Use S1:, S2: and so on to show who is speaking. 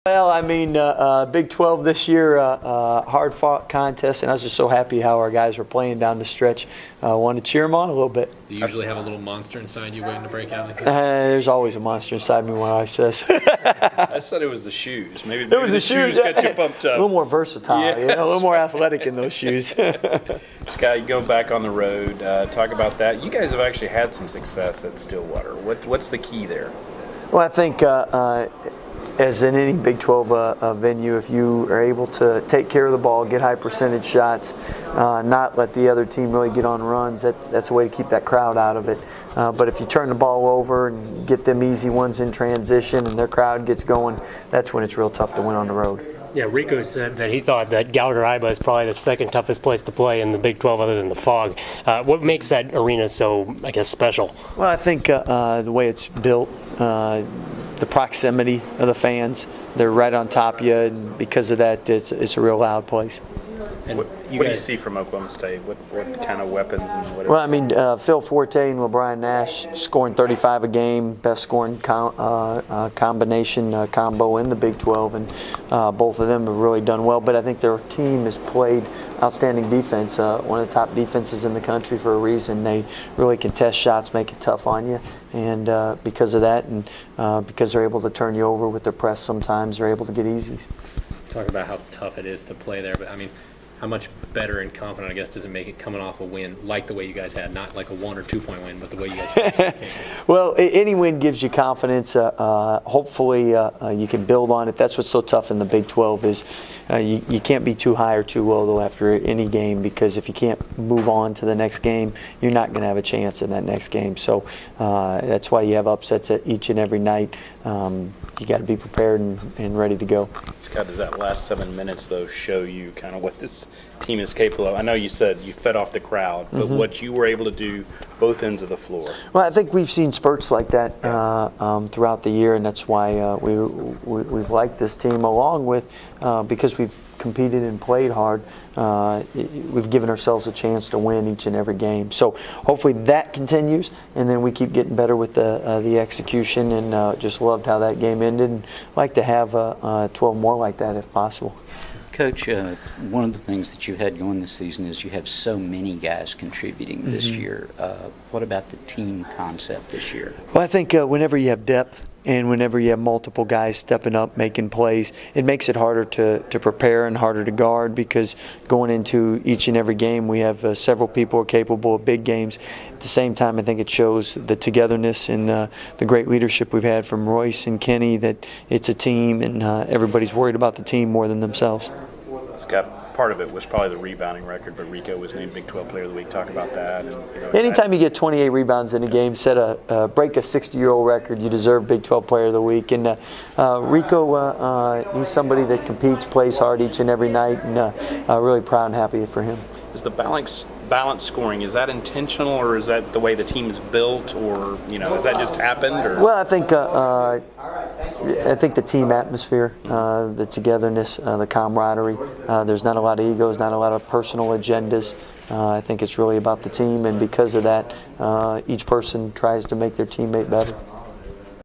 S1: Well, I mean, Big 12 this year, hard-fought contest, and I was just so happy how our guys were playing down the stretch. Wanted to cheer them on a little bit.
S2: Do you usually have a little monster inside you waiting to break out?
S1: There's always a monster inside me, my wife says.
S3: I said it was the shoes. Maybe
S1: It was the shoes
S3: got you pumped up.
S1: A little more versatile,
S3: Yes.
S1: a little more athletic in those shoes.
S3: Scott, you go back on the road. Talk about that. You guys have actually had some success at Stillwater. What's the key there?
S1: Well, I think as in any Big 12 venue, if you are able to take care of the ball, get high percentage shots, not let the other team really get on runs, that's a way to keep that crowd out of it. But if you turn the ball over and get them easy ones in transition and their crowd gets going, that's when it's real tough to win on the road.
S4: Yeah, Rico said that he thought that Gallagher-Iba is probably the second toughest place to play in the Big 12 other than the Fog. What makes that arena so, I guess, special?
S1: Well, I think the way it's built, the proximity of the fans, they're right on top of you, and because of that, it's a real loud place.
S3: And what do you see from Oklahoma State? What kind of weapons and what?
S1: Well, I mean, Phil Forte and LeBron Nash scoring 35 a game, best scoring combination combo in the Big 12, and both of them have really done well. But I think their team has played outstanding defense, one of the top defenses in the country for a reason. They really contest shots, make it tough on you, and because of that, and because they're able to turn you over with their press sometimes, they're able to get easies.
S2: Talk about how tough it is to play there, but I mean, how much better and confident, I guess, does it make it coming off a win like the way you guys had? Not like a 1 or 2 point win, but the way you guys finished.
S1: Well, any win gives you confidence. Hopefully, you can build on it. That's what's so tough in the Big 12 is you can't be too high or too low, though, after any game, because if you can't move on to the next game, you're not going to have a chance in that next game. So that's why you have upsets at each and every night. You got to be prepared and ready to go.
S3: Scott, does that last 7 minutes, though, show you kind of what this team is capable of? I know you said you fed off the crowd, but what you were able to do both ends of the floor.
S1: Well, I think we've seen spurts like that throughout the year, and that's why we've liked this team, along with because we've competed and played hard, we've given ourselves a chance to win each and every game. So hopefully that continues, and then we keep getting better with the execution, and just loved how that game ended, and like to have 12 more like that if possible.
S5: Coach, one of the things that you had going this season is you have so many guys contributing this year. What about the team concept this year?
S1: Well, I think whenever you have depth and whenever you have multiple guys stepping up, making plays, it makes it harder to prepare and harder to guard, because going into each and every game, we have several people who are capable of big games. At the same time, I think it shows the togetherness and the great leadership we've had from Royce and Kenny, that it's a team and everybody's worried about the team more than themselves.
S3: Scott, part of it was probably the rebounding record, but Rico was named Big 12 Player of the Week. Talk about that. And,
S1: anytime you get 28 rebounds in a game, break a 60-year-old record, you deserve Big 12 Player of the Week. And Rico, he's somebody that competes, plays hard each and every night, and really proud and happy for him.
S3: Is the balance scoring, is that intentional, or is that the way the team is built, or has that just happened? Or?
S1: Well, I think the team atmosphere, the togetherness, the camaraderie. There's not a lot of egos, not a lot of personal agendas. I think it's really about the team, and because of that, each person tries to make their teammate better.